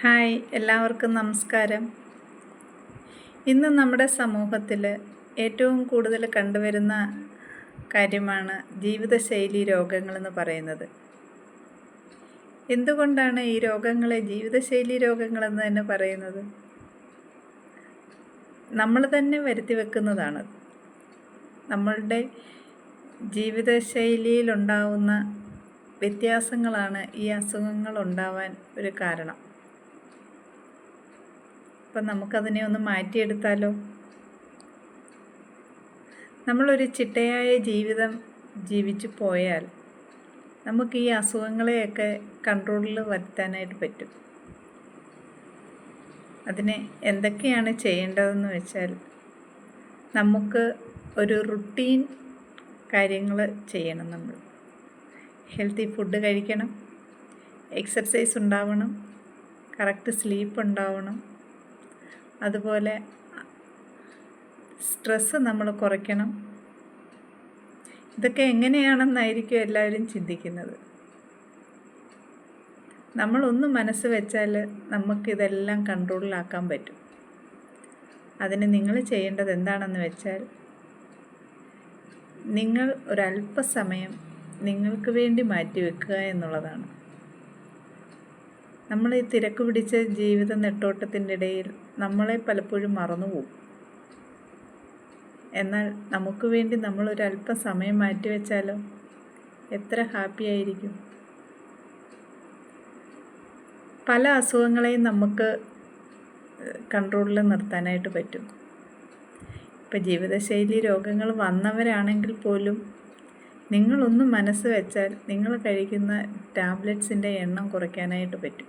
Hi, എല്ലാവർക്കും നമസ്കാരം. ഇന്ന് നമ്മുടെ സമൂഹത്തിൽ ഏറ്റവും കൂടുതൽ കണ്ടുവരുന്ന കാര്യമാണ് ജീവിതശൈലി രോഗങ്ങളെന്ന് പറയുന്നത്. എന്തുകൊണ്ടാണ് ഈ രോഗങ്ങളെ ജീവിതശൈലി രോഗങ്ങളെന്ന് തന്നെ പറയുന്നത്? നമ്മൾ തന്നെ വരുത്തി വെക്കുന്നതാണ്. നമ്മളുടെ ജീവിതശൈലിയിലുണ്ടാവുന്ന വ്യത്യാസങ്ങളാണ് ഈ അസുഖങ്ങൾ ഉണ്ടാവാൻ ഒരു കാരണം. അപ്പം നമുക്കതിനെ ഒന്ന് മാറ്റിയെടുത്താലോ? നമ്മളൊരു ചിട്ടയായ ജീവിതം ജീവിച്ചു പോയാൽ നമുക്ക് ഈ അസുഖങ്ങളെയൊക്കെ കൺട്രോളിൽ വരുത്താനായിട്ട് പറ്റും. അതിന് എന്തൊക്കെയാണ് ചെയ്യേണ്ടതെന്ന് വെച്ചാൽ, നമുക്ക് ഒരു റുട്ടീൻ കാര്യങ്ങൾ ചെയ്യണം. നമ്മൾ ഹെൽത്തി ഫുഡ് കഴിക്കണം, എക്സർസൈസ് ഉണ്ടാവണം, കറക്റ്റ് സ്ലീപ്പ് ഉണ്ടാവണം, അതുപോലെ സ്ട്രെസ്സ് നമ്മൾ കുറയ്ക്കണം. ഇതൊക്കെ എങ്ങനെയാണെന്നായിരിക്കും എല്ലാവരും ചിന്തിക്കുന്നത്. നമ്മളൊന്ന് മനസ്സ് വെച്ചാൽ നമുക്കിതെല്ലാം കൺട്രോളിലാക്കാൻ പറ്റും. അതിന് നിങ്ങൾ ചെയ്യേണ്ടത് എന്താണെന്ന് വെച്ചാൽ, നിങ്ങൾ ഒരല്പസമയം നിങ്ങൾക്ക് വേണ്ടി മാറ്റിവെക്കുക എന്നുള്ളതാണ്. നമ്മൾ ഈ തിരക്ക് പിടിച്ച ജീവിത നെട്ടോട്ടത്തിൻ്റെ ഇടയിൽ നമ്മളെ പലപ്പോഴും മറന്നുപോകും. എന്നാൽ നമുക്ക് വേണ്ടി നമ്മളൊരല്പം സമയം മാറ്റിവെച്ചാലോ എത്ര ഹാപ്പി ആയിരിക്കും. പല അസുഖങ്ങളെയും നമുക്ക് കൺട്രോളിൽ നിർത്താനായിട്ട് പറ്റും. ഇപ്പം ജീവിതശൈലി രോഗങ്ങൾ വന്നവരാണെങ്കിൽ പോലും നിങ്ങളൊന്ന് മനസ്സ് വെച്ചാൽ നിങ്ങൾ കഴിക്കുന്ന ടാബ്ലറ്റ്സിൻ്റെ എണ്ണം കുറയ്ക്കാനായിട്ട് പറ്റും.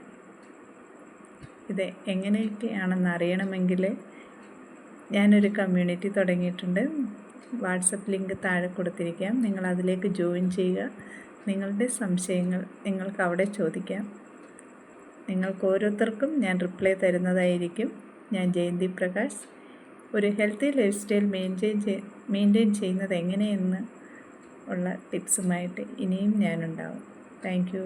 ഇത് എങ്ങനെയൊക്കെയാണെന്ന് അറിയണമെങ്കിൽ ഞാനൊരു കമ്മ്യൂണിറ്റി തുടങ്ങിയിട്ടുണ്ട്. വാട്സപ്പ് ലിങ്ക് താഴെ കൊടുത്തിരിക്കാം. നിങ്ങൾ അതിലേക്ക് ജോയിൻ ചെയ്യുക. നിങ്ങളുടെ സംശയങ്ങൾ നിങ്ങൾക്ക് അവിടെ ചോദിക്കാം. നിങ്ങൾക്ക് ഓരോരുത്തർക്കും ഞാൻ റിപ്ലൈ തരുന്നതായിരിക്കും. ഞാൻ ജയന്തി പ്രകാശ്. ഒരു ഹെൽത്തി ലൈഫ് സ്റ്റൈൽ മെയിൻറ്റെയിൻ ചെയ്യുന്നത് എങ്ങനെയെന്ന് ഉള്ള ടിപ്സുമായിട്ട് ഇനിയും ഞാനുണ്ടാവും. Thank you.